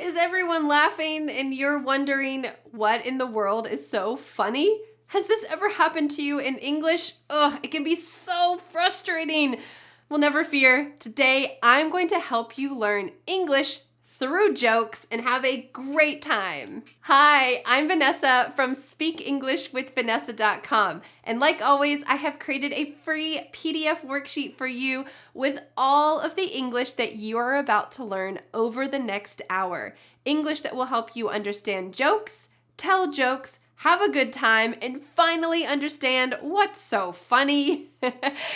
Is everyone laughing and you're wondering what in the world is so funny? Has this ever happened to you in English? Ugh, it can be so frustrating. Well, never fear. Today, I'm going to help you learn English through jokes and have a great time. Hi, I'm Vanessa from speakenglishwithvanessa.com. And like always, I have created a free PDF worksheet for you with all of the English that you are about to learn over the next hour. English that will help you understand jokes, tell jokes, have a good time, and finally understand what's so funny.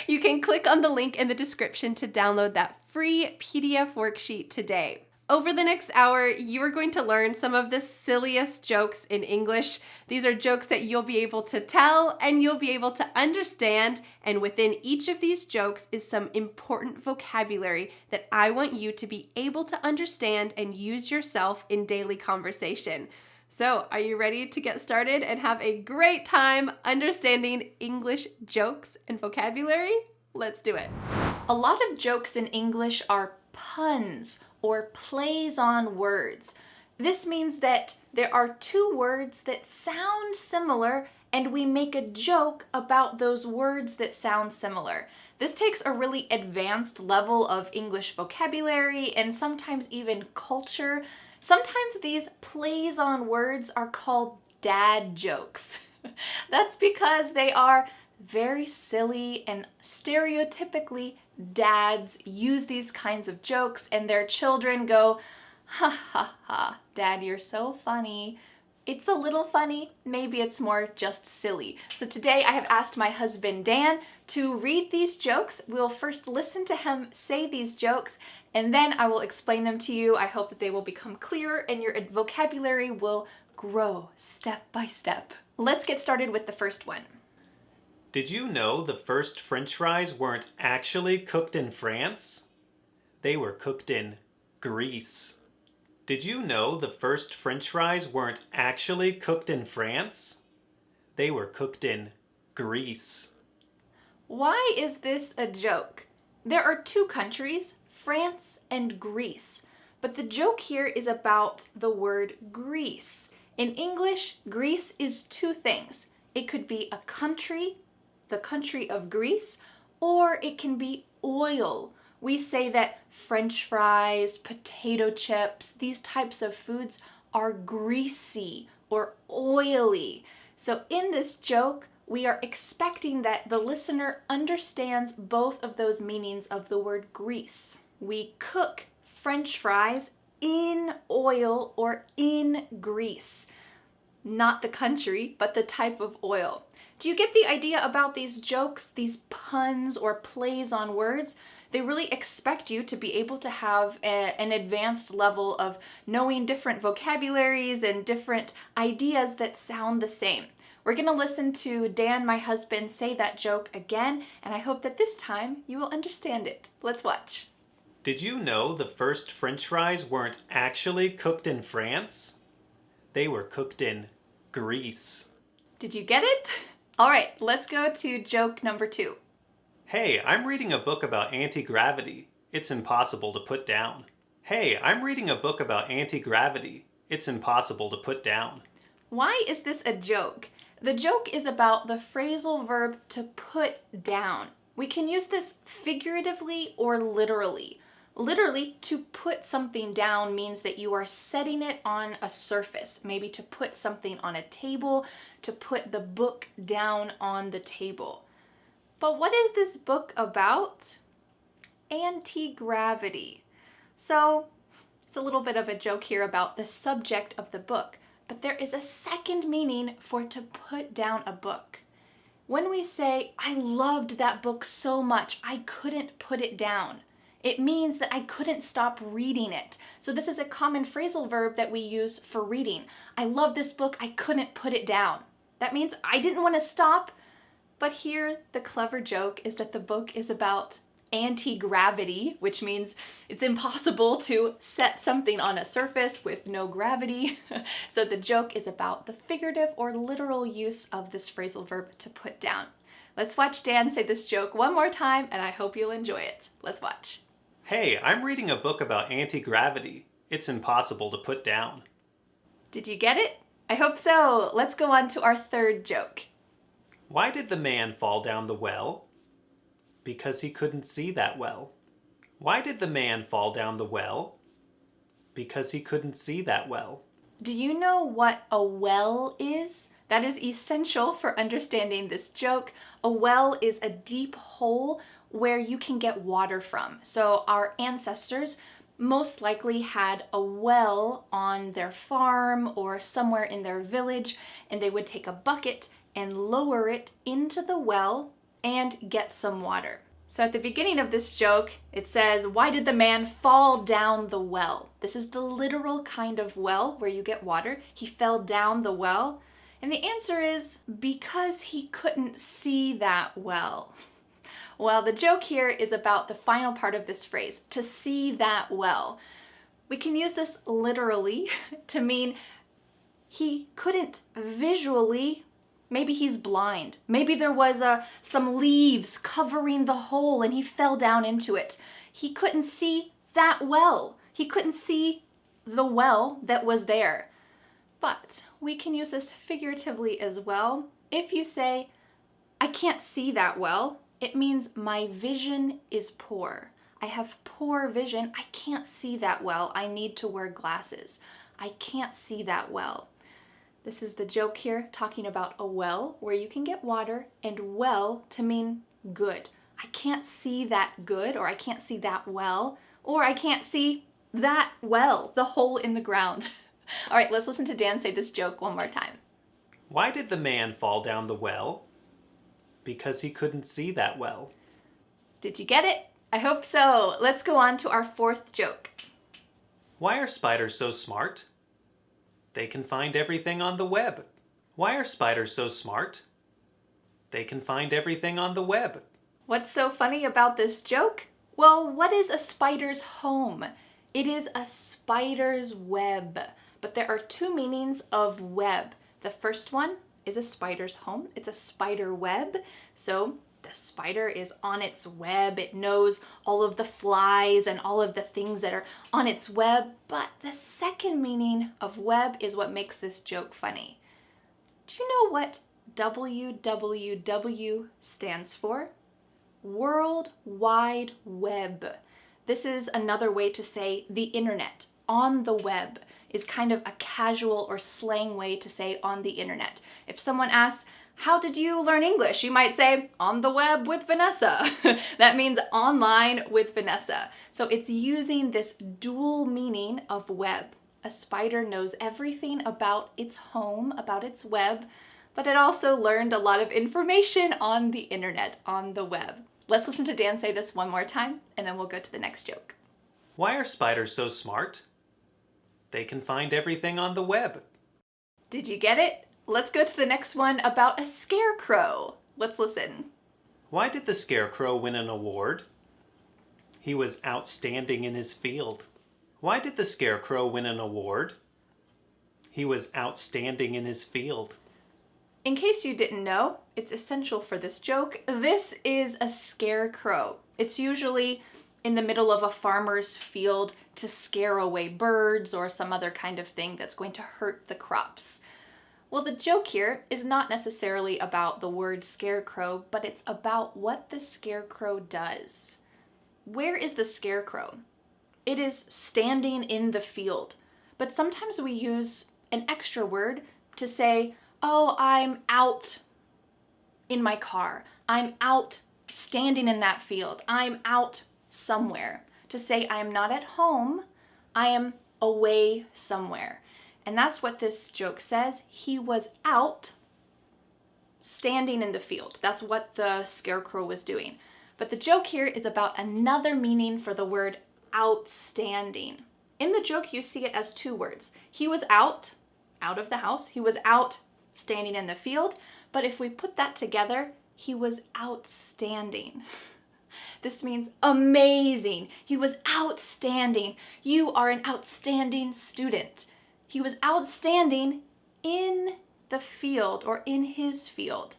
You can click on the link in the description to download that free PDF worksheet today. Over the next hour, you are going to learn some of the silliest jokes in English. These are jokes that you'll be able to tell and you'll be able to understand. And within each of these jokes is some important vocabulary that I want you to be able to understand and use yourself in daily conversation. So, are you ready to get started and have a great time understanding English jokes and vocabulary? Let's do it. A lot of jokes in English are puns or plays on words. This means that there are two words that sound similar and we make a joke about those words that sound similar. This takes a really advanced level of English vocabulary and sometimes even culture. Sometimes these plays on words are called dad jokes. That's because they are very silly and stereotypically dads use these kinds of jokes and their children go, ha ha ha, Dad, you're so funny. It's a little funny, maybe it's more just silly. So today I have asked my husband Dan to read these jokes. We'll first listen to him say these jokes and then I will explain them to you. I hope that they will become clearer and your vocabulary will grow step by step. Let's get started with the first one. Did you know the first French fries weren't actually cooked in France? They were cooked in Greece. Did you know the first French fries weren't actually cooked in France? They were cooked in Greece. Why is this a joke? There are two countries, France and Greece, but the joke here is about the word Greece. In English, Greece is two things. It could be a country, the country of Greece, or it can be oil. We say that French fries, potato chips, these types of foods are greasy or oily. So in this joke, we are expecting that the listener understands both of those meanings of the word grease. We cook French fries in oil or in grease. Not the country, but the type of oil. Do you get the idea about these jokes, these puns or plays on words? They really expect you to be able to have an advanced level of knowing different vocabularies and different ideas that sound the same. We're going to listen to Dan, my husband, say that joke again, and I hope that this time you will understand it. Let's watch. Did you know the first French fries weren't actually cooked in France? They were cooked in Greece. Did you get it? All right, let's go to joke number 2. Hey, I'm reading a book about anti-gravity. It's impossible to put down. Hey, I'm reading a book about anti-gravity. It's impossible to put down. Why is this a joke? The joke is about the phrasal verb to put down. We can use this figuratively or literally. Literally, to put something down means that you are setting it on a surface, maybe to put something on a table, to put the book down on the table. But what is this book about? Anti-gravity. So it's a little bit of a joke here about the subject of the book, but there is a second meaning for to put down a book. When we say, I loved that book so much, I couldn't put it down. It means that I couldn't stop reading it. So this is a common phrasal verb that we use for reading. I love this book, I couldn't put it down. That means I didn't want to stop. But here, the clever joke is that the book is about anti-gravity, which means it's impossible to set something on a surface with no gravity. So the joke is about the figurative or literal use of this phrasal verb to put down. Let's watch Dan say this joke one more time, and I hope you'll enjoy it. Let's watch. Hey, I'm reading a book about anti-gravity. It's impossible to put down. Did you get it? I hope so. Let's go on to our third joke. Why did the man fall down the well? Because he couldn't see that well. Why did the man fall down the well? Because he couldn't see that well. Do you know what a well is? That is essential for understanding this joke. A well is a deep hole where you can get water from. So our ancestors most likely had a well on their farm or somewhere in their village, and they would take a bucket and lower it into the well and get some water. So at the beginning of this joke, it says, why did the man fall down the well? This is the literal kind of well where you get water. He fell down the well. And the answer is because he couldn't see that well. Well, the joke here is about the final part of this phrase, to see that well. We can use this literally to mean he couldn't visually. Maybe he's blind. Maybe there was some leaves covering the hole and he fell down into it. He couldn't see that well. He couldn't see the well that was there. But we can use this figuratively as well. If you say, I can't see that well, it means my vision is poor. I have poor vision. I can't see that well. I need to wear glasses. I can't see that well. This is the joke here, talking about a well where you can get water, and well to mean good. I can't see that good, or I can't see that well, or I can't see that well, the hole in the ground. All right, let's listen to Dan say this joke one more time. Why did the man fall down the well? Because he couldn't see that well. Did you get it? I hope so. Let's go on to our fourth joke. Why are spiders so smart? They can find everything on the web. Why are spiders so smart? They can find everything on the web. What's so funny about this joke? Well, what is a spider's home? It is a spider's web. But there are two meanings of web. The first one is a spider's home. It's a spider web. So the spider is on its web. It knows all of the flies and all of the things that are on its web. But the second meaning of web is what makes this joke funny. Do you know what WWW stands for? World Wide Web. This is another way to say the internet. On the web is kind of a casual or slang way to say on the internet. If someone asks, how did you learn English? You might say, on the web with Vanessa. That means online with Vanessa. So it's using this dual meaning of web. A spider knows everything about its home, about its web, but it also learned a lot of information on the internet, on the web. Let's listen to Dan say this one more time, and then we'll go to the next joke. Why are spiders so smart? They can find everything on the web. Did you get it? Let's go to the next one about a scarecrow. Let's listen. Why did the Scarecrow win an award? He was outstanding in his field. Why did the Scarecrow win an award? He was outstanding in his field. In case you didn't know, it's essential for this joke. This is a scarecrow. It's usually in the middle of a farmer's field to scare away birds or some other kind of thing that's going to hurt the crops. Well, the joke here is not necessarily about the word scarecrow, but it's about what the scarecrow does. Where is the scarecrow? It is standing in the field, but sometimes we use an extra word to say, oh, I'm out in my car. I'm out standing in that field. I'm out somewhere. To say I am not at home, I am away somewhere. And that's what this joke says. He was out standing in the field. That's what the scarecrow was doing. But the joke here is about another meaning for the word outstanding. In the joke, you see it as two words. He was out of the house. He was out standing in the field. But if we put that together, he was outstanding. This means amazing. He was outstanding. You are an outstanding student. He was outstanding in the field or in his field.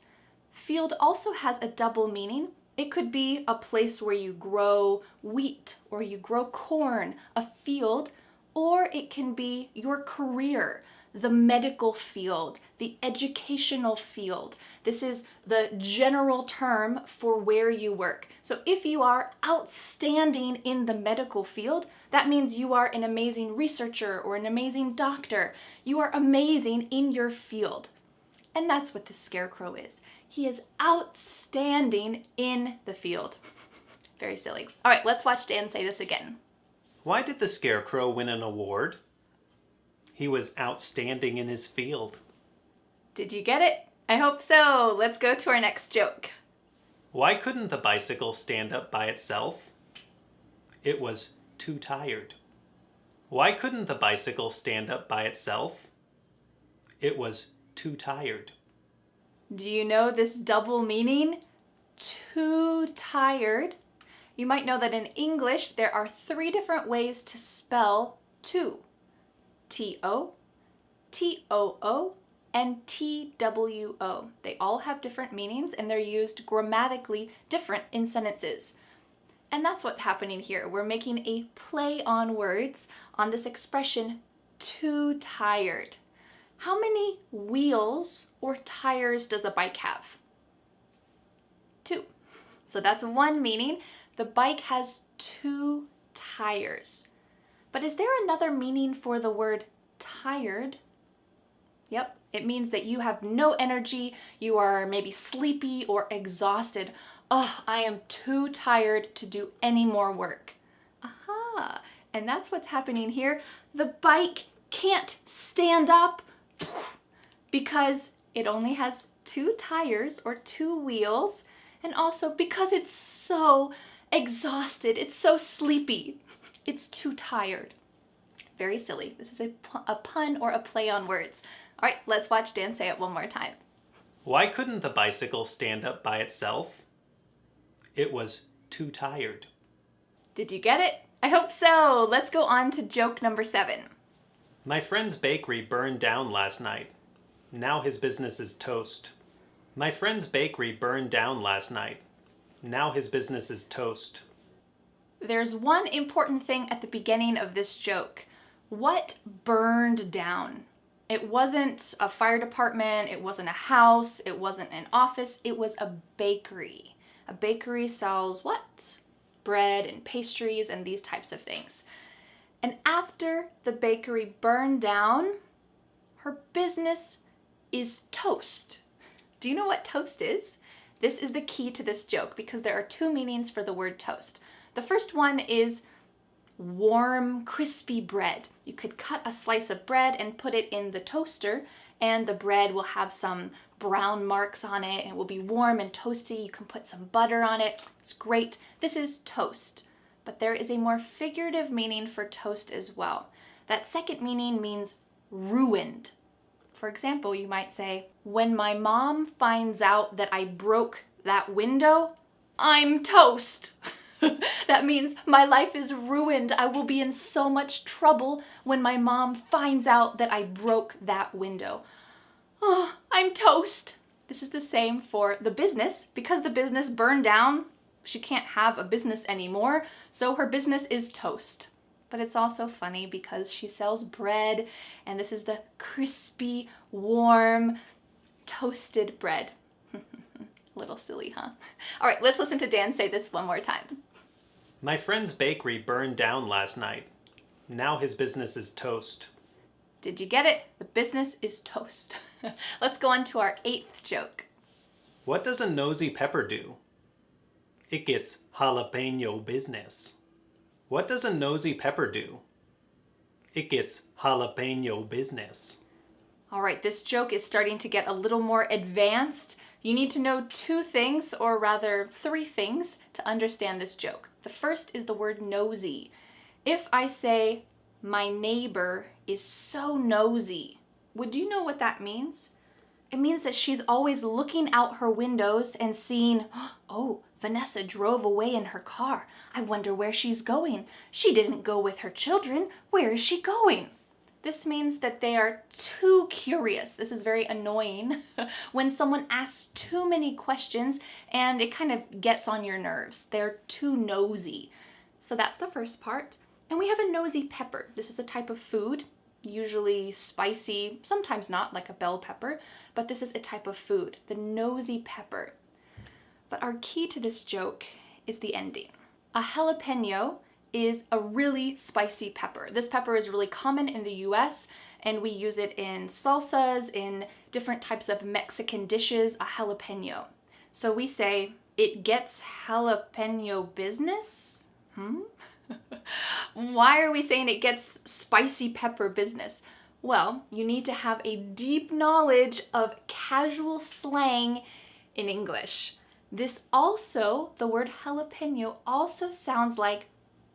Field also has a double meaning. It could be a place where you grow wheat or you grow corn, a field, or it can be your career, the medical field, the educational field. This is the general term for where you work. So if you are outstanding in the medical field, that means you are an amazing researcher or an amazing doctor. You are amazing in your field. And that's what the Scarecrow is. He is outstanding in the field. Very silly. All right, let's watch Dan say this again. Why did the Scarecrow win an award? He was outstanding in his field. Did you get it? I hope so. Let's go to our next joke. Why couldn't the bicycle stand up by itself? It was too tired. Why couldn't the bicycle stand up by itself? It was too tired. Do you know this double meaning? Too tired. You might know that in English there are 3 different ways to spell to. T-O, T-O-O, and T-W-O. They all have different meanings and they're used grammatically different in sentences. And that's what's happening here. We're making a play on words on this expression, too tired. How many wheels or tires does a bike have? 2. So that's one meaning. The bike has 2 tires. But is there another meaning for the word tired? Yep, it means that you have no energy, you are maybe sleepy or exhausted. Oh, I am too tired to do any more work. Aha, and that's what's happening here. The bike can't stand up because it only has 2 tires or 2 wheels, and also because it's so exhausted, it's so sleepy. It's too tired. Very silly. This is a pun or a play on words. All right, let's watch Dan say it one more time. Why couldn't the bicycle stand up by itself? It was too tired. Did you get it? I hope so. Let's go on to joke number 7. My friend's bakery burned down last night. Now his business is toast. My friend's bakery burned down last night. Now his business is toast. There's one important thing at the beginning of this joke. What burned down? It wasn't a fire department, it wasn't a house, it wasn't an office, it was a bakery. A bakery sells what? Bread and pastries and these types of things. And after the bakery burned down, her business is toast. Do you know what toast is? This is the key to this joke because there are 2 meanings for the word toast. The first one is warm, crispy bread. You could cut a slice of bread and put it in the toaster, and the bread will have some brown marks on it, and it will be warm and toasty. You can put some butter on it. It's great. This is toast. But there is a more figurative meaning for toast as well. That second meaning means ruined. For example, you might say, when my mom finds out that I broke that window, I'm toast. That means my life is ruined. I will be in so much trouble when my mom finds out that I broke that window. Oh, I'm toast. This is the same for the business. Because the business burned down, she can't have a business anymore, so her business is toast. But it's also funny because she sells bread, and this is the crispy, warm, toasted bread. Little silly, huh? All right, let's listen to Dan say this one more time. My friend's bakery burned down last night. Now his business is toast. Did you get it? The business is toast. Let's go on to our 8th joke. What does a nosy pepper do? It gets jalapeno business. What does a nosy pepper do? It gets jalapeno business. All right, this joke is starting to get a little more advanced. You need to know 2 things, or rather 3 things, to understand this joke. The first is the word nosy. If I say, my neighbor is so nosy, would you know what that means? It means that she's always looking out her windows and seeing, oh, Vanessa drove away in her car. I wonder where she's going. She didn't go with her children. Where is she going? This means that they are too curious. This is very annoying when someone asks too many questions and it kind of gets on your nerves. They're too nosy. So that's the first part. And we have a nosy pepper. This is a type of food, usually spicy, sometimes not, like a bell pepper, but this is a type of food, the nosy pepper. But our key to this joke is the ending. A jalapeno is a really spicy pepper. This pepper is really common in the US, and we use it in salsas, in different types of Mexican dishes, a jalapeno. So we say, it gets jalapeno business? Why are we saying it gets spicy pepper business? Well, you need to have a deep knowledge of casual slang in English. This also, the word jalapeno also sounds like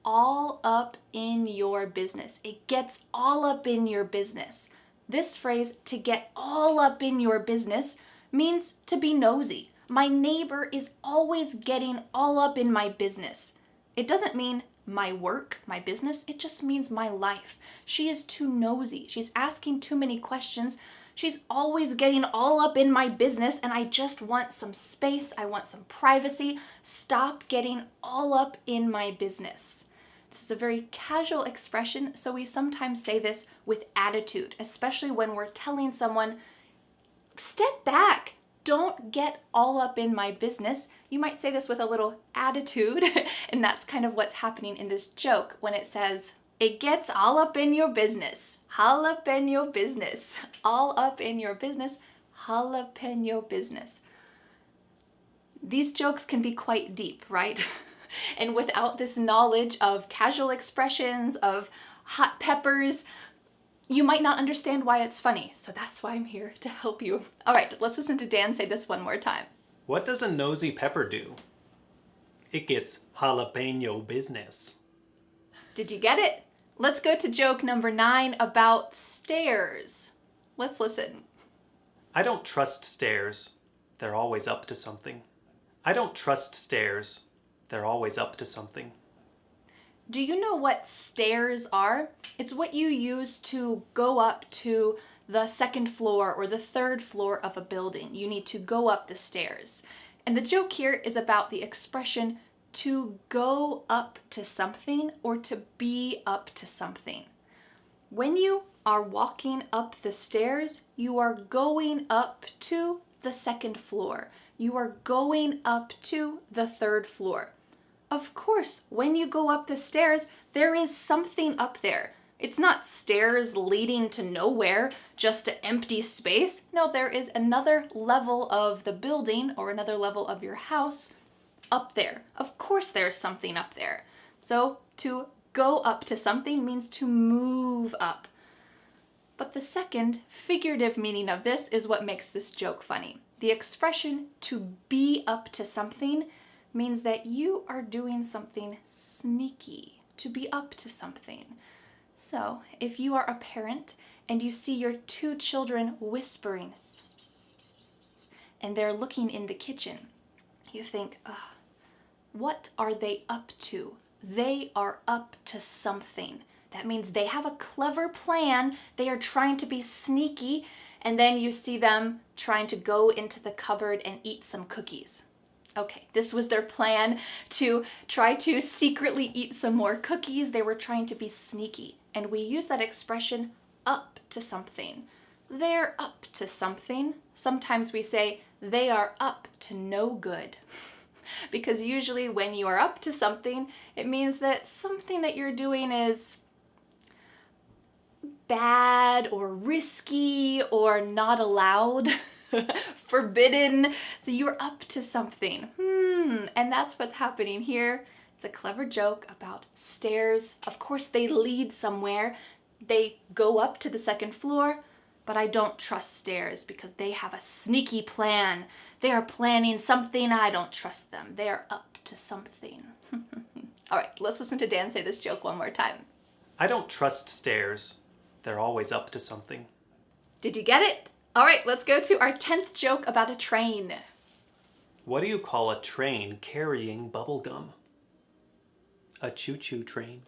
all up in your business. It gets all up in your business. This phrase, to get all up in your business, means to be nosy. My neighbor is always getting all up in my business. It doesn't mean my work, my business, it just means my life. She is too nosy. She's asking too many questions. She's always getting all up in my business, and I just want some space. I want some privacy. Stop getting all up in my business. This is a very casual expression, so we sometimes say this with attitude, especially when we're telling someone, step back. Don't get all up in my business. You might say this with a little attitude, and that's kind of what's happening in this joke when it says, it gets all up in your business. Jalapeno business. All up in your business. Jalapeno business. These jokes can be quite deep, right? And without this knowledge of casual expressions, of hot peppers, you might not understand why it's funny. So that's why I'm here to help you. All right, let's listen to Dan say this one more time. What does a nosy pepper do? It gets jalapeno business. Did you get it? Let's go to joke number 9 about stairs. Let's listen. I don't trust stairs. They're always up to something. I don't trust stairs. They're always up to something. Do you know what stairs are? It's what you use to go up to the second floor or the third floor of a building. You need to go up the stairs. And the joke here is about the expression to go up to something or to be up to something. When you are walking up the stairs, you are going up to the second floor. You are going up to the third floor. Of course, when you go up the stairs, there is something up there. It's not stairs leading to nowhere, just to empty space. No, there is another level of the building or another level of your house up there. Of course, there's something up there. So to go up to something means to move up. But the second figurative meaning of this is what makes this joke funny. The expression to be up to something means that you are doing something sneaky, to be up to something. So if you are a parent and you see your 2 children whispering and they're looking in the kitchen, you think, what are they up to? They are up to something. That means they have a clever plan. They are trying to be sneaky, and then you see them trying to go into the cupboard and eat some cookies. Okay, this was their plan to try to secretly eat some more cookies. They were trying to be sneaky. And we use that expression, up to something. They're up to something. Sometimes we say, they are up to no good. Because usually when you are up to something, it means that something that you're doing is bad or risky or not allowed. Forbidden. So you're up to something. And that's what's happening here. It's a clever joke about stairs. Of course, they lead somewhere. They go up to the second floor, but I don't trust stairs because they have a sneaky plan. They are planning something. I don't trust them. They are up to something. All right, let's listen to Dan say this joke one more time. I don't trust stairs. They're always up to something. Did you get it? All right, let's go to our 10th joke about a train. What do you call a train carrying bubble gum? A choo-choo train.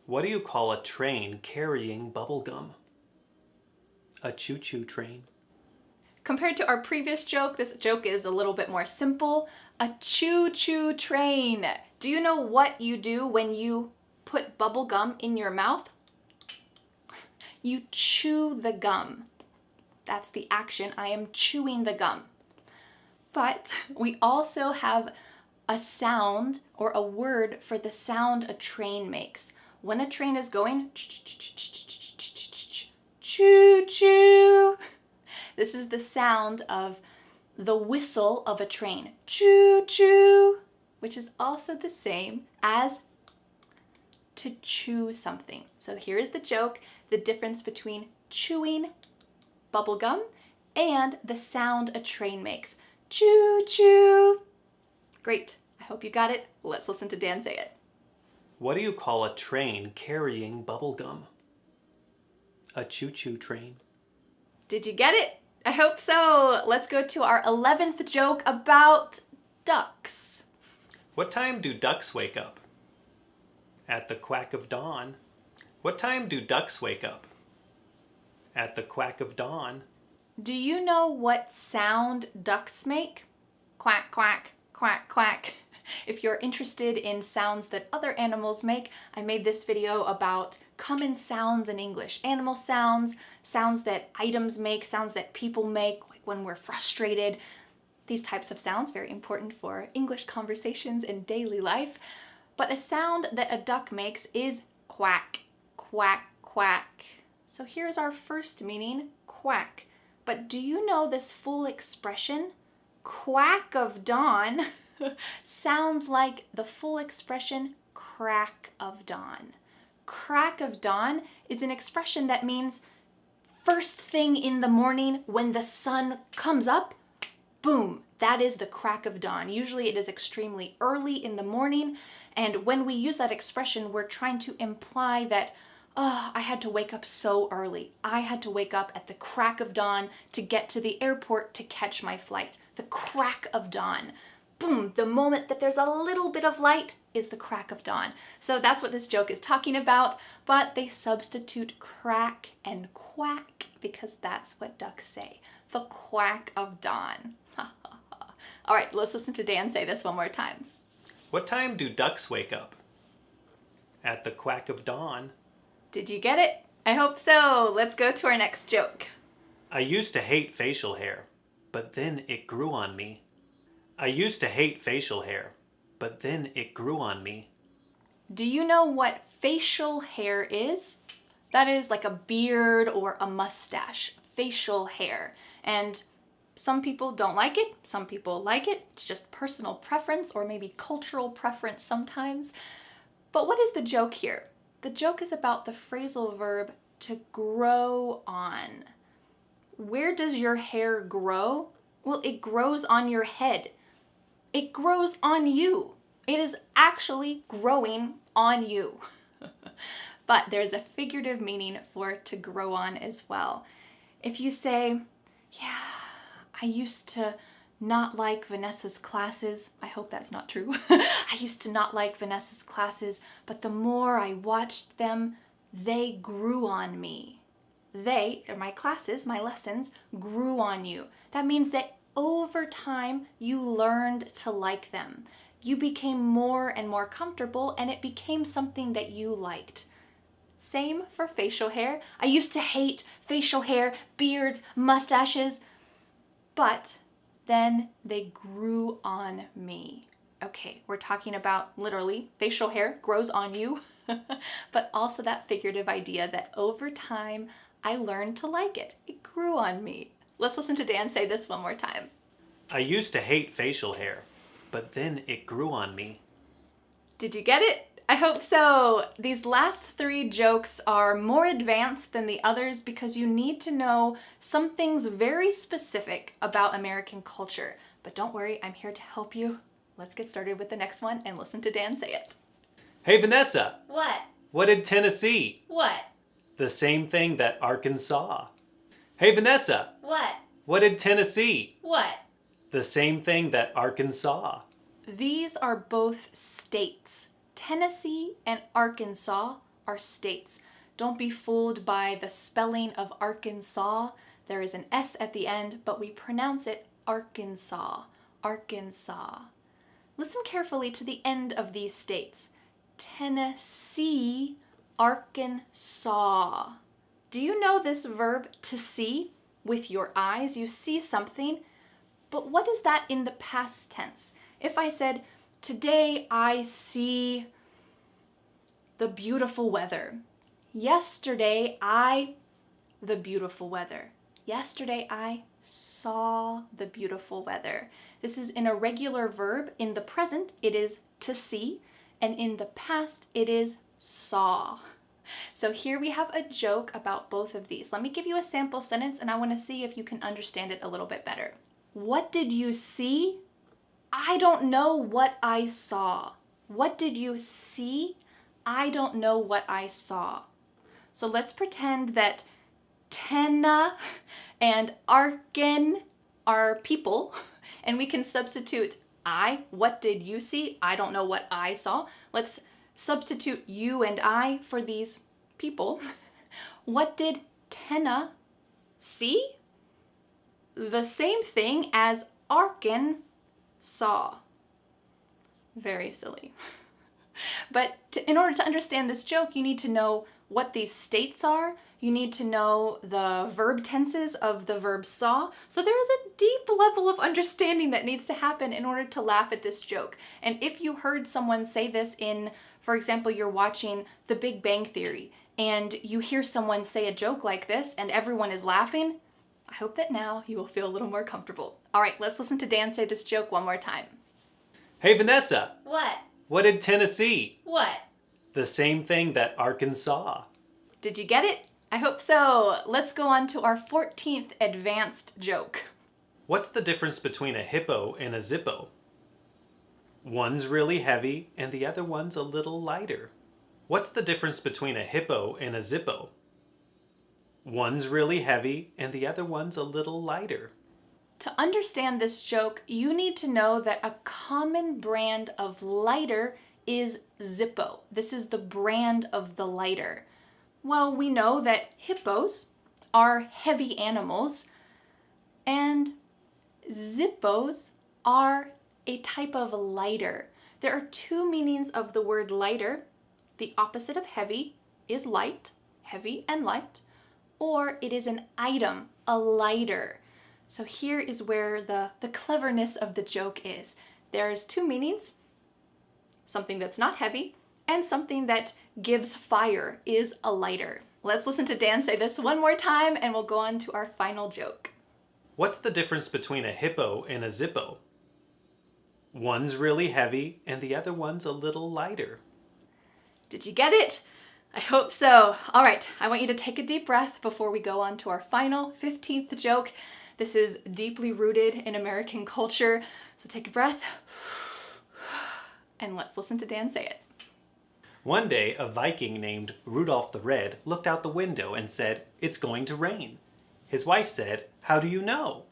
What do you call a train carrying bubble gum? A choo-choo train. Compared to our previous joke, this joke is a little bit more simple. A choo-choo train. Do you know what you do when you put bubble gum in your mouth, you chew the gum. That's the action. I am chewing the gum. But we also have a sound or a word for the sound a train makes. When a train is going, choo choo. This is the sound of the whistle of a train, choo choo, which is also the same as to chew something. So here's the joke, the difference between chewing bubble gum and the sound a train makes, choo choo. Great, I hope you got it. Let's listen to Dan say it. What do you call a train carrying bubble gum? A choo-choo train. Did you get it? I hope so. Let's go to our 11th joke about ducks. What time do ducks wake up? At the quack of dawn. What time do ducks wake up? At the quack of dawn. Do you know what sound ducks make? Quack, quack, quack, quack. If you're interested in sounds that other animals make, I made this video about common sounds in English. Animal sounds, sounds that items make, sounds that people make, like when we're frustrated. These types of sounds, very important for English conversations in daily life. But a sound that a duck makes is quack, quack, quack. So here's our first meaning, quack. But do you know this full expression? Quack of dawn sounds like the full expression crack of dawn. Crack of dawn is an expression that means first thing in the morning when the sun comes up, boom, that is the crack of dawn. Usually it is extremely early in the morning, and when we use that expression, we're trying to imply that, oh, I had to wake up so early. I had to wake up at the crack of dawn to get to the airport to catch my flight. The crack of dawn. Boom, the moment that there's a little bit of light is the crack of dawn. So that's what this joke is talking about, but they substitute crack and quack because that's what ducks say. The quack of dawn. All right, let's listen to Dan say this one more time. What time do ducks wake up? At the quack of dawn. Did you get it? I hope so. Let's go to our next joke. I used to hate facial hair, but then it grew on me. I used to hate facial hair, but then it grew on me. Do you know what facial hair is? That is like a beard or a mustache, facial hair. And some people don't like it, some people like it. It's just personal preference or maybe cultural preference sometimes. But what is the joke here? The joke is about the phrasal verb to grow on. Where does your hair grow? Well, it grows on your head. It grows on you. It is actually growing on you. But there's a figurative meaning for to grow on as well. If you say, yeah, I used to not like Vanessa's classes. I hope that's not true. I used to not like Vanessa's classes, but the more I watched them, they grew on me. They, or my classes, my lessons, grew on you. That means that over time, you learned to like them. You became more and more comfortable, and it became something that you liked. Same for facial hair. I used to hate facial hair, beards, mustaches, but then they grew on me. Okay, we're talking about literally facial hair grows on you, but also that figurative idea that over time, I learned to like it. It grew on me. Let's listen to Dan say this one more time. I used to hate facial hair, but then it grew on me. Did you get it? I hope so. These last 3 jokes are more advanced than the others because you need to know some things very specific about American culture. But don't worry, I'm here to help you. Let's get started with the next one and listen to Dan say it. Hey Vanessa, What? what did Tennessee? What? The same thing that Arkansas. Hey Vanessa, What? what did Tennessee? What? The same thing that Arkansas. These are both states. Tennessee and Arkansas are states. Don't be fooled by the spelling of Arkansas. There is an S at the end, but we pronounce it Arkansas. Arkansas. Listen carefully to the end of these states. Tennessee, Arkansas. Do you know this verb to see? With your eyes, you see something, but what is that in the past tense? If I said, today I see the beautiful weather. Yesterday the beautiful weather. Yesterday I saw the beautiful weather. This is an irregular verb. In the present, it is to see, and in the past, it is saw. So here we have a joke about both of these. Let me give you a sample sentence, and I want to see if you can understand it a little bit better. What did you see? I don't know what I saw. What did you see? I don't know what I saw. So let's pretend that Tenna and Arkin are people, and we can substitute what did you see? I don't know what I saw. Let's substitute you and I for these people. What did Tenna see? The same thing as Arkin saw. Very silly. But in order to understand this joke, you need to know what these states are. You need to know the verb tenses of the verb saw. So there is a deep level of understanding that needs to happen in order to laugh at this joke. And if you heard someone say this in, for example, you're watching The Big Bang Theory, and you hear someone say a joke like this and everyone is laughing, I hope that now you will feel a little more comfortable. All right, let's listen to Dan say this joke one more time. Hey, Vanessa. What? What did Tennessee? What? The same thing that Arkansas. Did you get it? I hope so. Let's go on to our 14th advanced joke. What's the difference between a hippo and a zippo? One's really heavy and the other one's a little lighter. What's the difference between a hippo and a zippo? One's really heavy and the other one's a little lighter. To understand this joke, you need to know that a common brand of lighter is Zippo. This is the brand of the lighter. Well, we know that hippos are heavy animals, and Zippos are a type of lighter. There are two meanings of the word lighter. The opposite of heavy is light, heavy and light, or it is an item, a lighter. So here is where the cleverness of the joke is. There's two meanings, something that's not heavy, and something that gives fire is a lighter. Let's listen to Dan say this one more time and we'll go on to our final joke. What's the difference between a hippo and a zippo? One's really heavy and the other one's a little lighter. Did you get it? I hope so. All right, I want you to take a deep breath before we go on to our final 15th joke. This is deeply rooted in American culture, so take a breath and let's listen to Dan say it. One day, a Viking named Rudolph the Red looked out the window and said, "It's going to rain." His wife said, "How do you know?"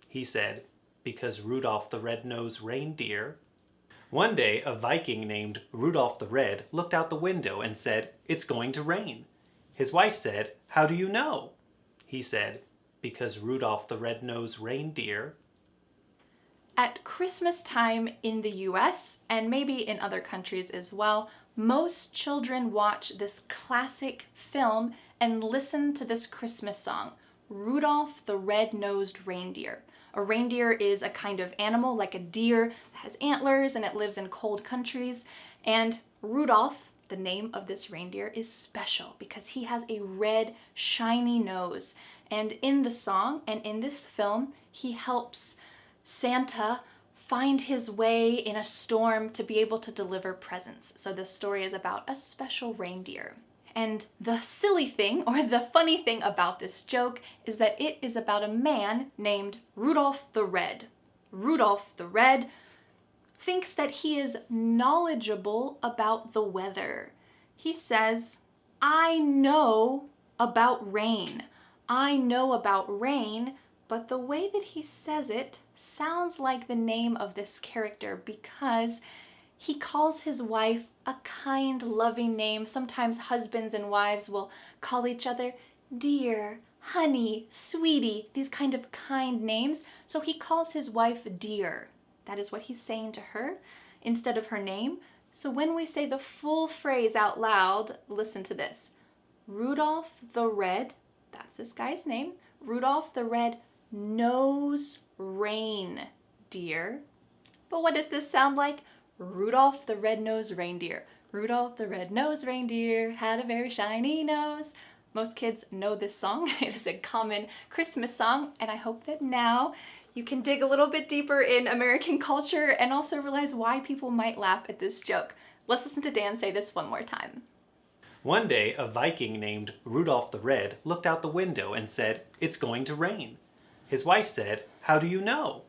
He said, "Because Rudolph the Red-Nosed Reindeer." One day, a Viking named Rudolph the Red looked out the window and said, "It's going to rain." His wife said, "How do you know?" He said, "Because Rudolph the Red-Nosed Reindeer." At Christmas time in the US, and maybe in other countries as well, most children watch this classic film and listen to this Christmas song, Rudolph the Red-Nosed Reindeer. A reindeer is a kind of animal like a deer that has antlers and it lives in cold countries. And Rudolph, the name of this reindeer, is special because he has a red, shiny nose. And in the song and in this film, he helps Santa find his way in a storm to be able to deliver presents. So this story is about a special reindeer. And the silly thing, or the funny thing about this joke, is that it is about a man named Rudolph the Red. Rudolph the Red thinks that he is knowledgeable about the weather. He says, "I know about rain. I know about rain," but the way that he says it sounds like the name of this character because he calls his wife a kind, loving name. Sometimes husbands and wives will call each other dear, honey, sweetie, these kind of kind names. So he calls his wife dear. That is what he's saying to her instead of her name. So when we say the full phrase out loud, listen to this. Rudolph the Red, that's this guy's name, Rudolph the Red-Nosed Reindeer. But what does this sound like? Rudolph the Red-Nosed Reindeer. Rudolph the Red-Nosed Reindeer had a very shiny nose. Most kids know this song. It is a common Christmas song, and I hope that now you can dig a little bit deeper in American culture and also realize why people might laugh at this joke. Let's listen to Dan say this one more time. One day, a Viking named Rudolph the Red looked out the window and said, "It's going to rain." His wife said, "How do you know?"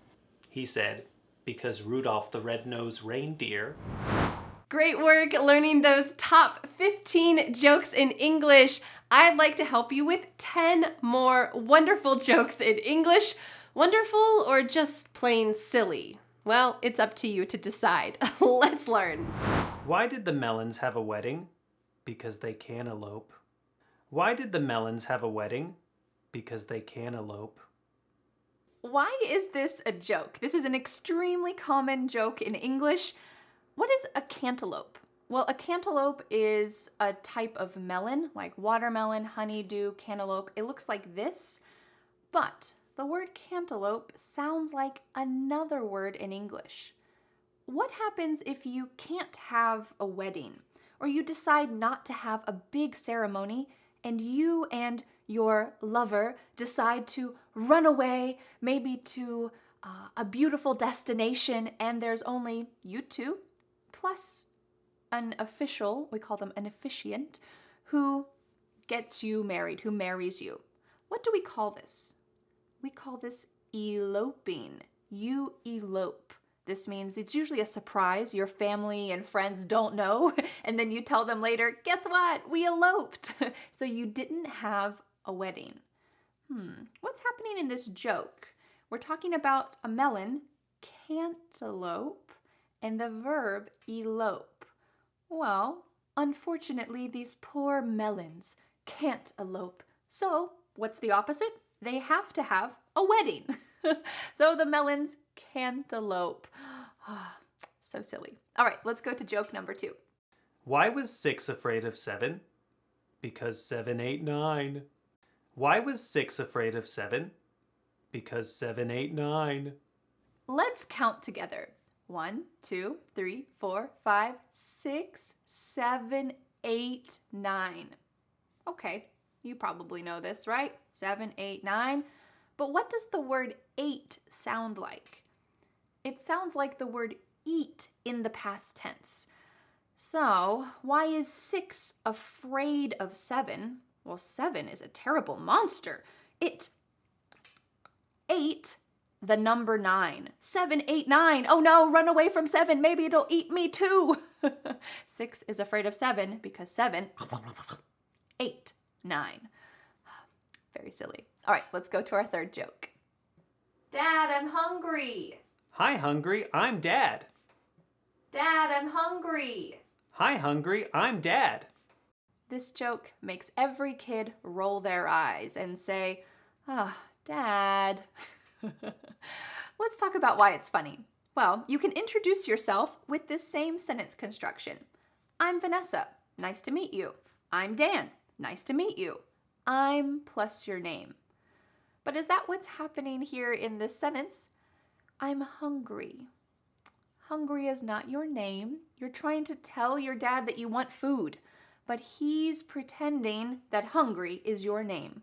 He said, "Because Rudolph the Red-Nosed Reindeer." Great work learning those top 15 jokes in English. I'd like to help you with 10 more wonderful jokes in English. Wonderful or just plain silly? Well, it's up to you to decide. Let's learn. Why did the melons have a wedding? Because they can elope. Why did the melons have a wedding? Because they can elope. Why is this a joke? This is an extremely common joke in English. What is a cantaloupe? Well, a cantaloupe is a type of melon, like watermelon, honeydew, cantaloupe. It looks like this, but the word cantaloupe sounds like another word in English. What happens if you can't have a wedding, or you decide not to have a big ceremony, and you and your lover decide to run away, maybe to a beautiful destination, and there's only you two, plus an official, we call them an officiant, who gets you married, who marries you. What do we call this? We call this eloping. You elope. This means it's usually a surprise. Your family and friends don't know, and then you tell them later, guess what? We eloped. So you didn't have a wedding. What's happening in this joke? We're talking about a melon, cantaloupe, and the verb elope. Well, unfortunately, these poor melons can't elope. So what's the opposite? They have to have a wedding. So the melons can't elope. So silly. All right, let's go to joke number 2. Why was 6 afraid of 7? Because 7 ate 9. Why was 6 afraid of 7? Because 7 ate 9. Let's count together. 1, 2, 3, 4, 5, 6, 7, 8, 9. Okay, you probably know this, right? 7, 8, 9. But what does the word 8 sound like? It sounds like the word eat in the past tense. So, why is 6 afraid of 7? Well, 7 is a terrible monster. It ate the number 9. 7, 8, 9. Oh no, run away from 7. Maybe it'll eat me too. 6 is afraid of 7 because 7 ate 9. Very silly. All right, let's go to our third joke. Dad, I'm hungry. Hi, Hungry, I'm Dad. Dad, I'm hungry. Hi, Hungry, I'm Dad. This joke makes every kid roll their eyes and say, Dad. Let's talk about why it's funny. Well, you can introduce yourself with this same sentence construction. I'm Vanessa. Nice to meet you. I'm Dan. Nice to meet you. I'm plus your name. But is that what's happening here in this sentence? I'm hungry. Hungry is not your name. You're trying to tell your dad that you want food, but he's pretending that hungry is your name.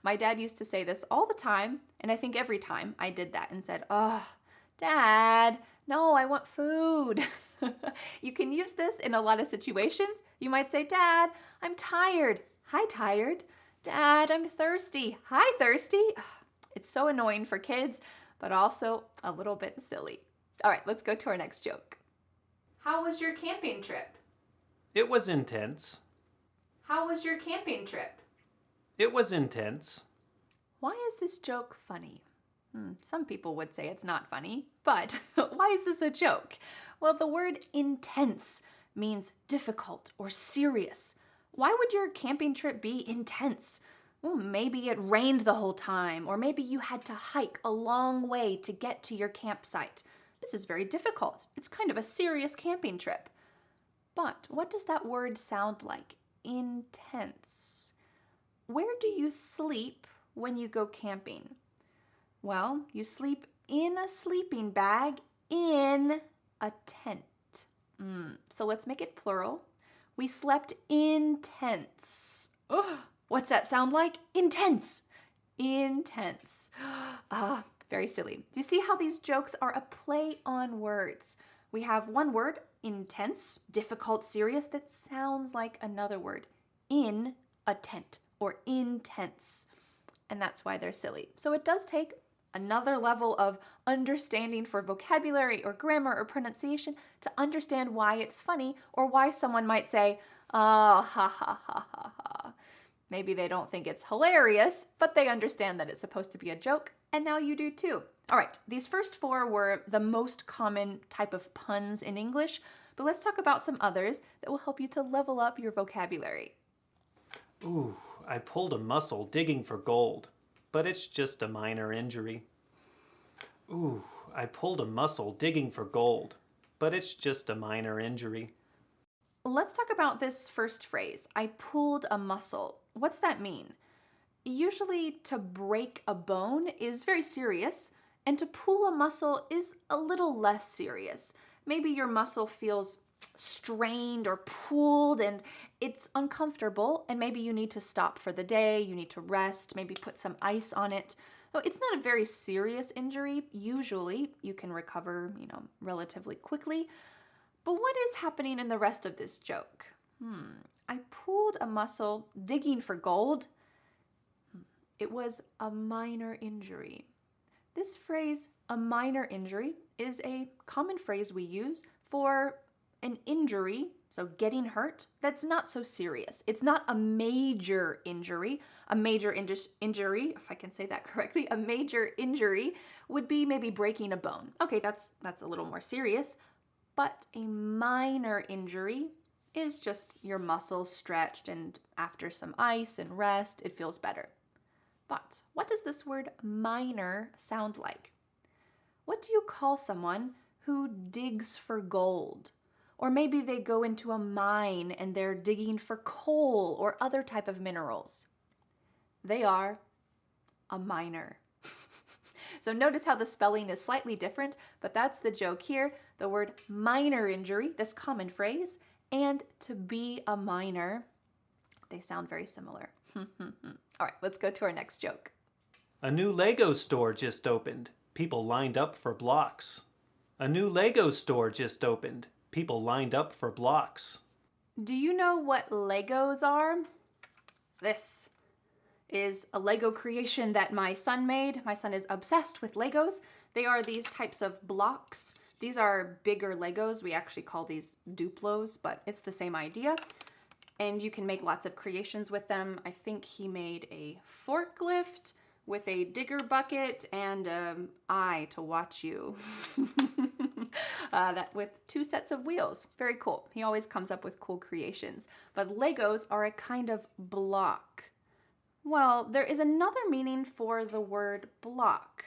My dad used to say this all the time, and I think every time I did that and said, Dad, no, I want food. You can use this in a lot of situations. You might say, Dad, I'm tired. Hi, tired. Dad, I'm thirsty. Hi, thirsty. It's so annoying for kids, but also a little bit silly. All right, let's go to our next joke. How was your camping trip? It was intense. How was your camping trip? It was intense. Why is this joke funny? Some people would say it's not funny, but why is this a joke? Well, the word intense means difficult or serious. Why would your camping trip be intense? Well, maybe it rained the whole time, or maybe you had to hike a long way to get to your campsite. This is very difficult. It's kind of a serious camping trip. But what does that word sound like? Intense. Where do you sleep when you go camping? Well, you sleep in a sleeping bag in a tent. So let's make it plural. We slept in tents. Oh, what's that sound like? Intense. Intense. Very silly. Do you see how these jokes are a play on words? We have one word, intense, difficult, serious, that sounds like another word, in a tent or intense. And that's why they're silly. So it does take another level of understanding for vocabulary or grammar or pronunciation to understand why it's funny or why someone might say, ha ha ha ha ha. Maybe they don't think it's hilarious, but they understand that it's supposed to be a joke, and now you do too. All right, these first four were the most common type of puns in English, but let's talk about some others that will help you to level up your vocabulary. Ooh, I pulled a muscle digging for gold, but it's just a minor injury. Ooh, I pulled a muscle digging for gold, but it's just a minor injury. Let's talk about this first phrase, I pulled a muscle. What's that mean? Usually to break a bone is very serious, and to pull a muscle is a little less serious. Maybe your muscle feels strained or pulled and it's uncomfortable, and maybe you need to stop for the day, you need to rest, maybe put some ice on it. So it's not a very serious injury. Usually you can recover, relatively quickly. But what is happening in the rest of this joke? I pulled a muscle digging for gold. It was a minor injury. This phrase, a minor injury, is a common phrase we use for an injury, so getting hurt, that's not so serious. It's not a major injury. A major injury, if I can say that correctly, a major injury would be maybe breaking a bone. Okay, that's a little more serious. But a minor injury is just your muscles stretched, and after some ice and rest, it feels better. But what does this word minor sound like? What do you call someone who digs for gold? Or maybe they go into a mine and they're digging for coal or other type of minerals. They are a miner. So notice how the spelling is slightly different, but that's the joke here. The word minor injury, this common phrase, and to be a miner, they sound very similar. All right, let's go to our next joke. A new Lego store just opened. People lined up for blocks. A new Lego store just opened. People lined up for blocks. Do you know what Legos are? This is a Lego creation that my son made. My son is obsessed with Legos. They are these types of blocks. These are bigger Legos. We actually call these Duplos, but it's the same idea. And you can make lots of creations with them. I think he made a forklift with a digger bucket and an eye to watch you. That with 2 sets of wheels. Very cool. He always comes up with cool creations. But Legos are a kind of block. Well, there is another meaning for the word block.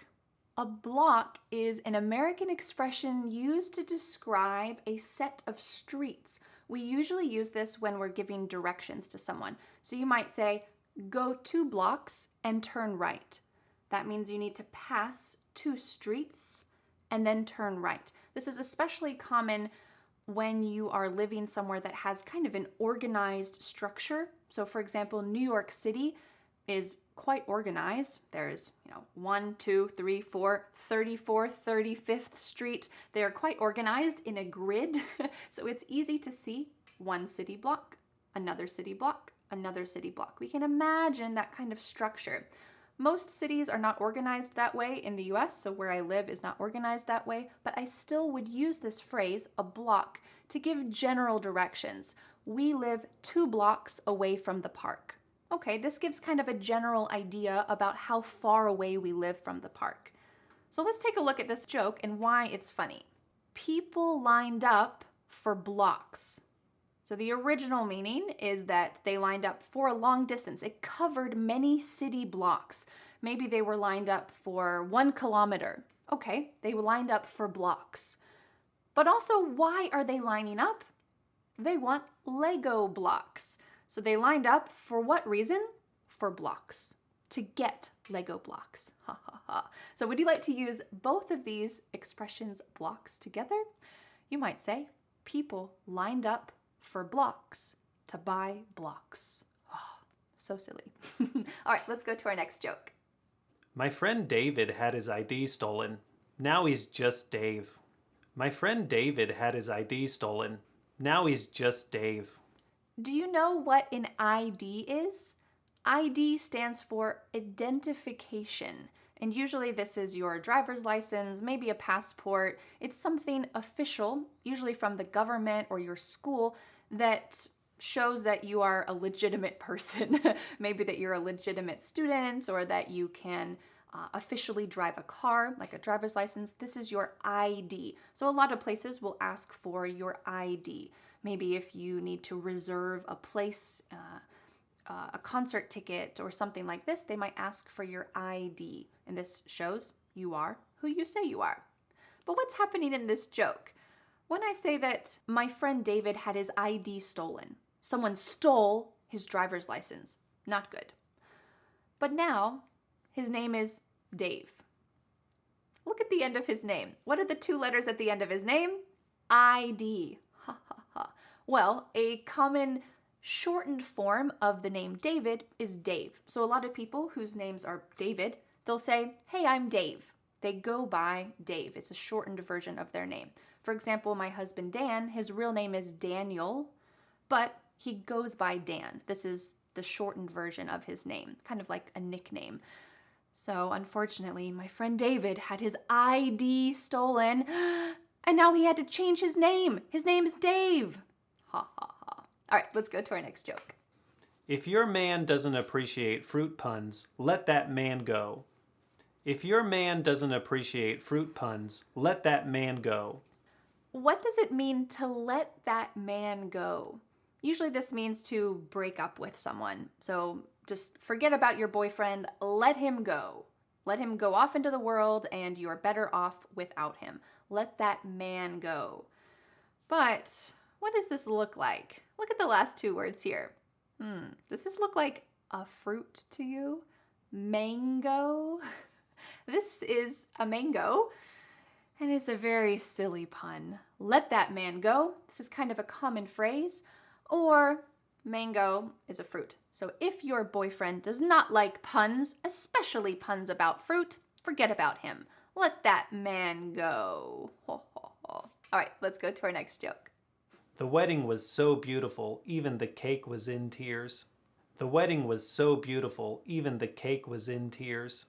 A block is an American expression used to describe a set of streets. We usually use this when we're giving directions to someone. So you might say, go 2 blocks and turn right. That means you need to pass 2 streets and then turn right. This is especially common when you are living somewhere that has kind of an organized structure. So for example, New York City is quite organized. There's, 1, 2, 3, 4, 34th, 35th Street. They are quite organized in a grid. So it's easy to see one city block, another city block, another city block. We can imagine that kind of structure. Most cities are not organized that way in the US, so where I live is not organized that way, but I still would use this phrase, a block, to give general directions. We live 2 blocks away from the park. Okay, this gives kind of a general idea about how far away we live from the park. So let's take a look at this joke and why it's funny. People lined up for blocks. So the original meaning is that they lined up for a long distance. It covered many city blocks. Maybe they were lined up for 1 kilometer. Okay, they were lined up for blocks. But also, why are they lining up? They want Lego blocks. So they lined up for what reason? For blocks. To get Lego blocks. Ha ha ha. So would you like to use both of these expressions, blocks, together? You might say, people lined up for blocks to buy blocks. Oh, so silly. All right, let's go to our next joke. My friend David had his ID stolen. Now he's just Dave. My friend David had his ID stolen. Now he's just Dave. Do you know what an ID is? ID stands for identification. And usually this is your driver's license, maybe a passport. It's something official, usually from the government or your school, that shows that you are a legitimate person. Maybe that you're a legitimate student or that you can officially drive a car, like a driver's license. This is your ID. So a lot of places will ask for your ID. Maybe if you need to reserve a place, a concert ticket or something like this, they might ask for your ID. And this shows you are who you say you are. But what's happening in this joke? When I say that my friend David had his ID stolen, someone stole his driver's license. Not good. But now, his name is Dave. Look at the end of his name. What are the two letters at the end of his name? ID. Ha ha ha. Well, a common shortened form of the name David is Dave. So a lot of people whose names are David, they'll say, hey, I'm Dave. They go by Dave. It's a shortened version of their name. For example, my husband Dan, his real name is Daniel, but he goes by Dan. This is the shortened version of his name, kind of like a nickname. So unfortunately, my friend David had his ID stolen, and now he had to change his name. His name's Dave. Ha ha ha. All right, let's go to our next joke. If your man doesn't appreciate fruit puns, let that man go. If your man doesn't appreciate fruit puns, let that man go. What does it mean to let that man go? Usually this means to break up with someone. So just forget about your boyfriend, let him go. Let him go off into the world and you're better off without him. Let that man go. But what does this look like? Look at the last two words here. Does this look like a fruit to you? Mango? This is a mango. And it's a very silly pun. Let that man go. This is kind of a common phrase. Or mango is a fruit. So if your boyfriend does not like puns, especially puns about fruit, forget about him. Let that man go. Ho, ho, ho. All right, let's go to our next joke. The wedding was so beautiful, even the cake was in tears. The wedding was so beautiful, even the cake was in tears.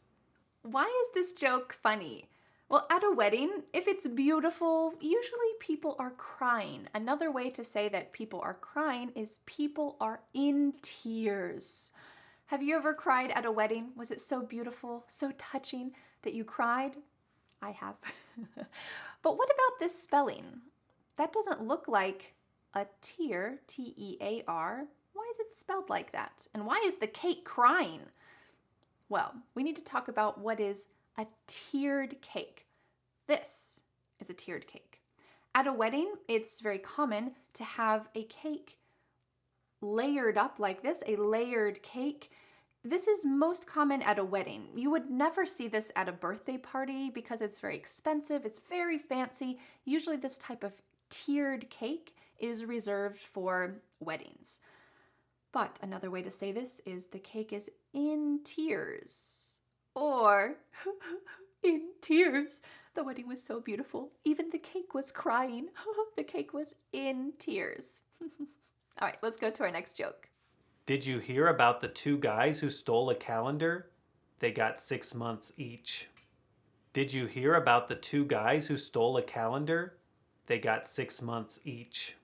Why is this joke funny? Well, at a wedding, if it's beautiful, usually people are crying. Another way to say that people are crying is people are in tears. Have you ever cried at a wedding? Was it so beautiful, so touching that you cried? I have. But what about this spelling? That doesn't look like a tear, T-E-A-R. Why is it spelled like that? And why is the cake crying? Well, we need to talk about what is a tiered cake. This is a tiered cake. At a wedding, it's very common to have a cake layered up like this, a layered cake. This is most common at a wedding. You would never see this at a birthday party because it's very expensive, it's very fancy. Usually this type of tiered cake is reserved for weddings. But another way to say this is the cake is in tears. Or in tears. The wedding was so beautiful. Even the cake was crying. The cake was in tears. All right, let's go to our next joke. Did you hear about the two guys who stole a calendar? They got 6 months each. Did you hear about the two guys who stole a calendar? They got 6 months each.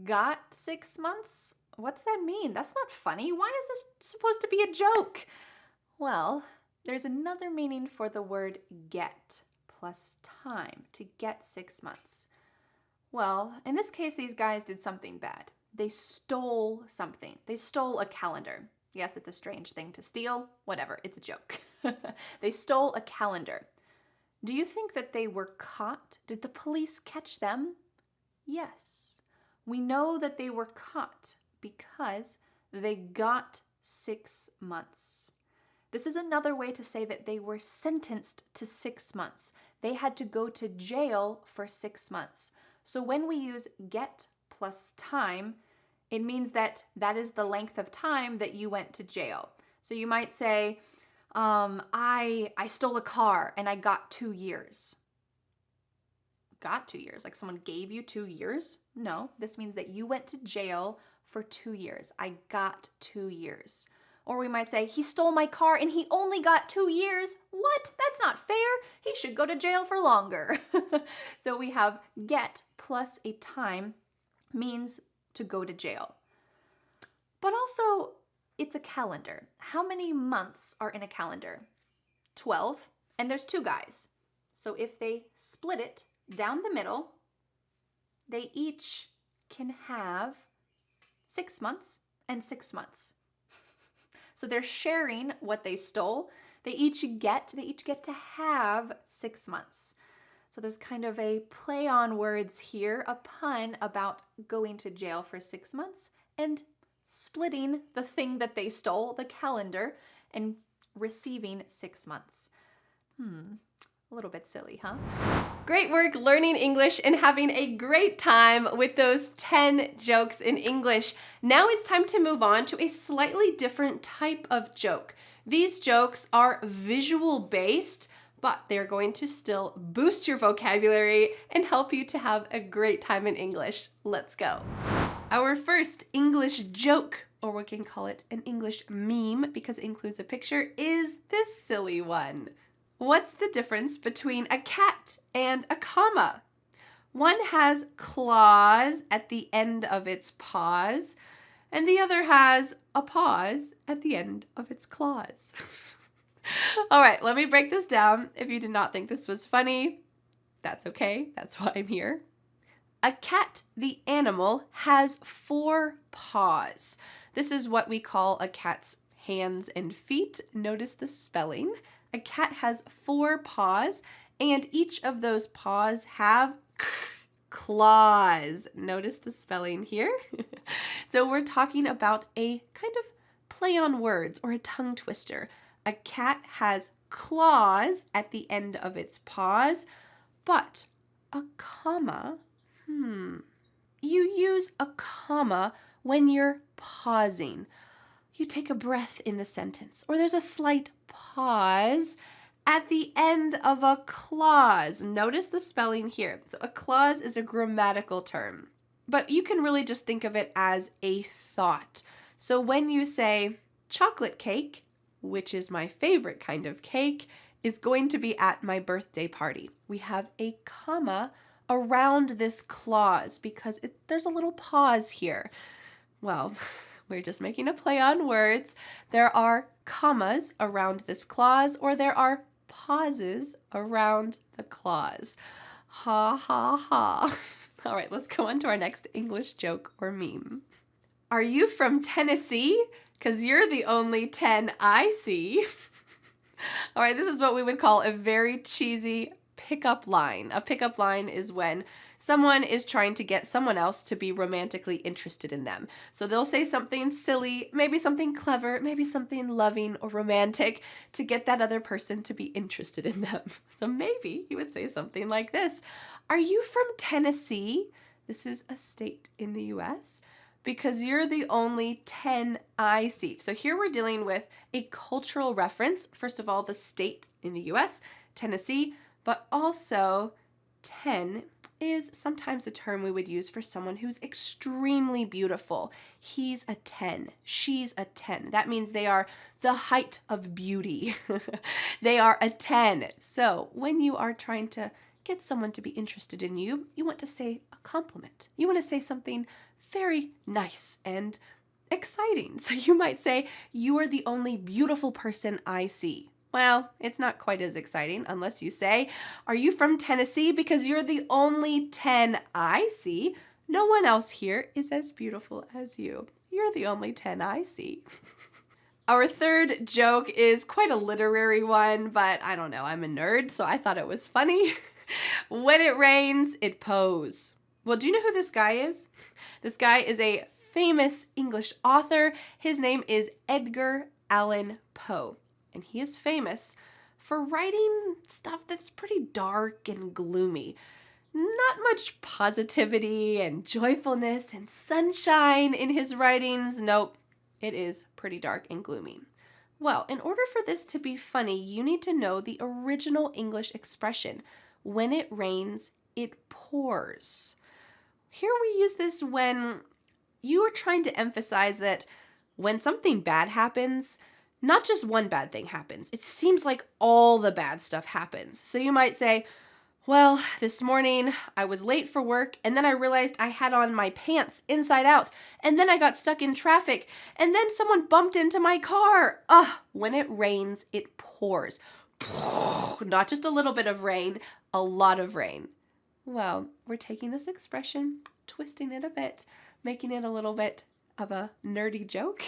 Got 6 months? What's that mean? That's not funny. Why is this supposed to be a joke? Well, there's another meaning for the word get plus time, to get 6 months. Well, in this case, these guys did something bad. They stole something. They stole a calendar. Yes, it's a strange thing to steal. Whatever, it's a joke. They stole a calendar. Do you think that they were caught? Did the police catch them? Yes. We know that they were caught because they got 6 months. This is another way to say that they were sentenced to 6 months. They had to go to jail for 6 months. So when we use get plus time, it means that that is the length of time that you went to jail. So you might say, I stole a car and I got 2 years. Got 2 years? Like someone gave you 2 years? No, this means that you went to jail for 2 years. I got 2 years. Or we might say, he stole my car and he only got 2 years. What? That's not fair. He should go to jail for longer. So we have get plus a time means to go to jail. But also, it's a calendar. How many months are in a calendar? 12, and there's 2 guys. So if they split it down the middle, they each can have 6 months and 6 months. So they're sharing what they stole. They each get to have 6 months. So there's kind of a play on words here, a pun about going to jail for 6 months and splitting the thing that they stole, the calendar, and receiving 6 months. A little bit silly, huh? Great work learning English and having a great time with those 10 jokes in English. Now it's time to move on to a slightly different type of joke. These jokes are visual based, but they're going to still boost your vocabulary and help you to have a great time in English. Let's go. Our first English joke, or we can call it an English meme because it includes a picture, is this silly one. What's the difference between a cat and a comma? One has claws at the end of its paws, and the other has a pause at the end of its claws. All right, let me break this down. If you did not think this was funny, that's okay. That's why I'm here. A cat, the animal, has 4 paws. This is what we call a cat's hands and feet. Notice the spelling. A cat has 4 paws, and each of those paws have claws. Notice the spelling here. So we're talking about a kind of play on words or a tongue twister. A cat has claws at the end of its paws, but a comma, you use a comma when you're pausing. You take a breath in the sentence, or there's a slight pause at the end of a clause. Notice the spelling here. So a clause is a grammatical term, but you can really just think of it as a thought. So when you say chocolate cake, which is my favorite kind of cake, is going to be at my birthday party. We have a comma around this clause because there's a little pause here. Well, we're just making a play on words. There are commas around this clause, or there are pauses around the clause. Ha ha ha. All right, let's go on to our next English joke or meme. Are you from Tennessee? 'Cause you're the only 10 I see. All right, this is what we would call a very cheesy pickup line. A pickup line is when someone is trying to get someone else to be romantically interested in them. So they'll say something silly, maybe something clever, maybe something loving or romantic to get that other person to be interested in them. So maybe you would say something like this. Are you from Tennessee? This is a state in the US. Because you're the only 10 I see. So here we're dealing with a cultural reference. First of all, the state in the US, Tennessee, but also 10 is sometimes a term we would use for someone who's extremely beautiful. He's a 10. She's a 10. That means they are the height of beauty. They are a 10. So when you are trying to get someone to be interested in you, you want to say a compliment. You want to say something very nice and exciting. So you might say, you are the only beautiful person I see. Well, it's not quite as exciting unless you say, are you from Tennessee? Because you're the only 10 I see. No one else here is as beautiful as you. You're the only 10 I see. Our third joke is quite a literary one, but I don't know, I'm a nerd, so I thought it was funny. When it rains, it pours. Well, do you know who this guy is? This guy is a famous English author. His name is Edgar Allan Poe, and he is famous for writing stuff that's pretty dark and gloomy. Not much positivity and joyfulness and sunshine in his writings. Nope, it is pretty dark and gloomy. Well, in order for this to be funny, you need to know the original English expression. When it rains, it pours. Here we use this when you are trying to emphasize that when something bad happens, not just one bad thing happens. It seems like all the bad stuff happens. So you might say, well, this morning I was late for work and then I realized I had on my pants inside out and then I got stuck in traffic and then someone bumped into my car. When it rains, it pours. Not just a little bit of rain, a lot of rain. Well, we're taking this expression, twisting it a bit, making it a little bit of a nerdy joke.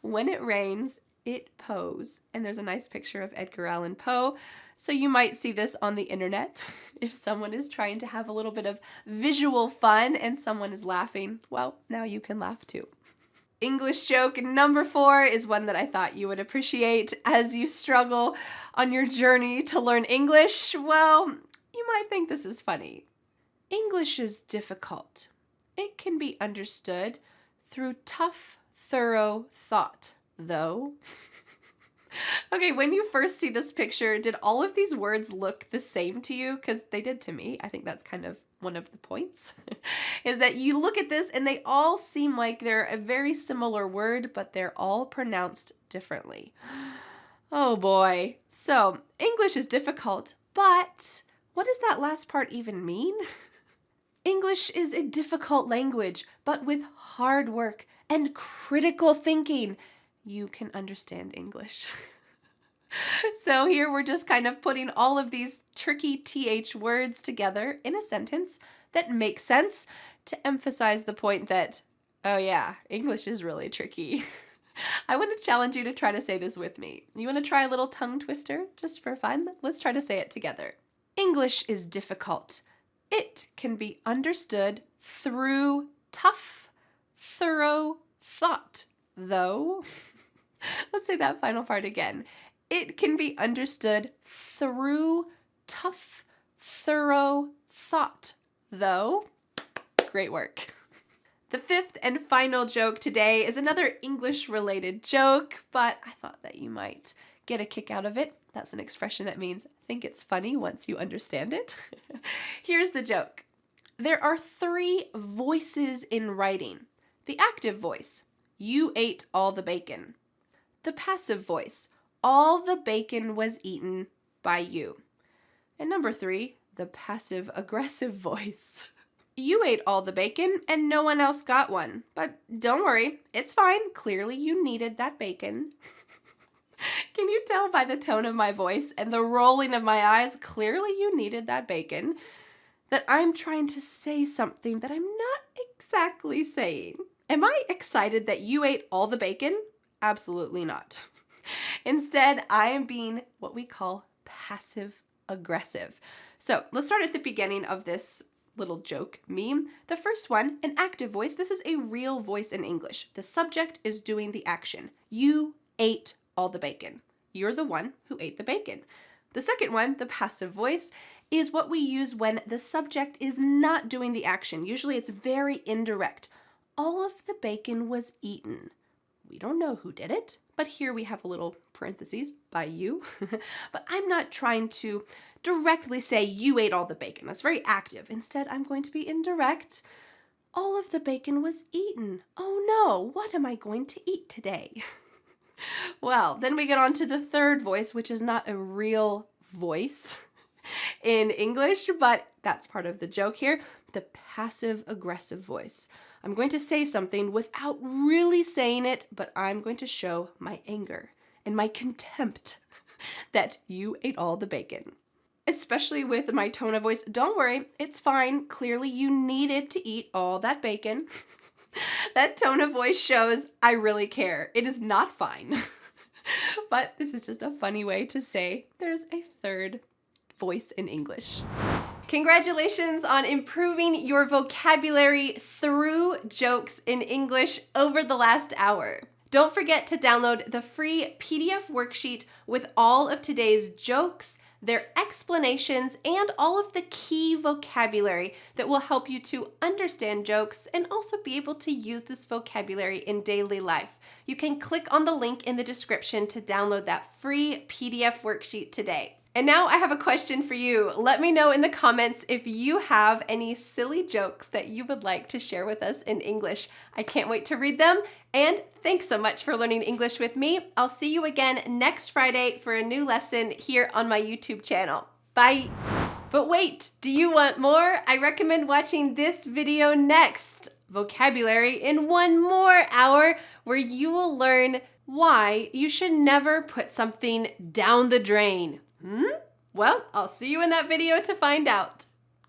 When it rains, it pours. And there's a nice picture of Edgar Allan Poe. So you might see this on the internet. If someone is trying to have a little bit of visual fun and someone is laughing, well, now you can laugh too. English joke number 4 is one that I thought you would appreciate as you struggle on your journey to learn English. Well, you might think this is funny. English is difficult. It can be understood through tough, thorough thought, though. Okay, when you first see this picture, did all of these words look the same to you? Because they did to me. I think that's kind of one of the points, is that you look at this and they all seem like they're a very similar word, but they're all pronounced differently. Oh boy. So, English is difficult, but what does that last part even mean? English is a difficult language, but with hard work and critical thinking, you can understand English. So here we're just kind of putting all of these tricky TH words together in a sentence that makes sense to emphasize the point that, oh yeah, English is really tricky. I want to challenge you to try to say this with me. You want to try a little tongue twister just for fun? Let's try to say it together. English is difficult. It can be understood through tough, thorough thought, though. Let's say that final part again. It can be understood through tough, thorough thought, though. Great work. The 5th and final joke today is another English-related joke, but I thought that you might get a kick out of it. That's an expression that means think it's funny once you understand it. Here's the joke. There are 3 voices in writing. The active voice, you ate all the bacon. The passive voice, all the bacon was eaten by you. And number 3, the passive-aggressive voice. You ate all the bacon and no one else got one. But don't worry, it's fine. Clearly you needed that bacon. Can you tell by the tone of my voice and the rolling of my eyes, clearly you needed that bacon, that I'm trying to say something that I'm not exactly saying? Am I excited that you ate all the bacon? Absolutely not. Instead, I am being what we call passive-aggressive. So let's start at the beginning of this little joke meme. The first one, an active voice. This is a real voice in English. The subject is doing the action. You ate all the bacon. You're the one who ate the bacon. The second one, the passive voice, is what we use when the subject is not doing the action. Usually it's very indirect. All of the bacon was eaten. We don't know who did it, but here we have a little parentheses, by you. But I'm not trying to directly say you ate all the bacon. That's very active. Instead, I'm going to be indirect. All of the bacon was eaten. Oh no, what am I going to eat today? Well, then we get on to the third voice, which is not a real voice in English, but that's part of the joke here, the passive-aggressive voice. I'm going to say something without really saying it, but I'm going to show my anger and my contempt that you ate all the bacon. Especially with my tone of voice, don't worry, it's fine. Clearly you needed to eat all that bacon. That tone of voice shows I really care. It is not fine. But this is just a funny way to say there's a third voice in English. Congratulations on improving your vocabulary through jokes in English over the last hour. Don't forget to download the free PDF worksheet with all of today's jokes, their explanations, and all of the key vocabulary that will help you to understand jokes and also be able to use this vocabulary in daily life. You can click on the link in the description to download that free PDF worksheet today. And now I have a question for you. Let me know in the comments if you have any silly jokes that you would like to share with us in English. I can't wait to read them. And thanks so much for learning English with me. I'll see you again next Friday for a new lesson here on my YouTube channel. Bye. But wait, do you want more? I recommend watching this video next. Vocabulary in 1 more hour, where you will learn why you should never put something down the drain. Well, I'll see you in that video to find out.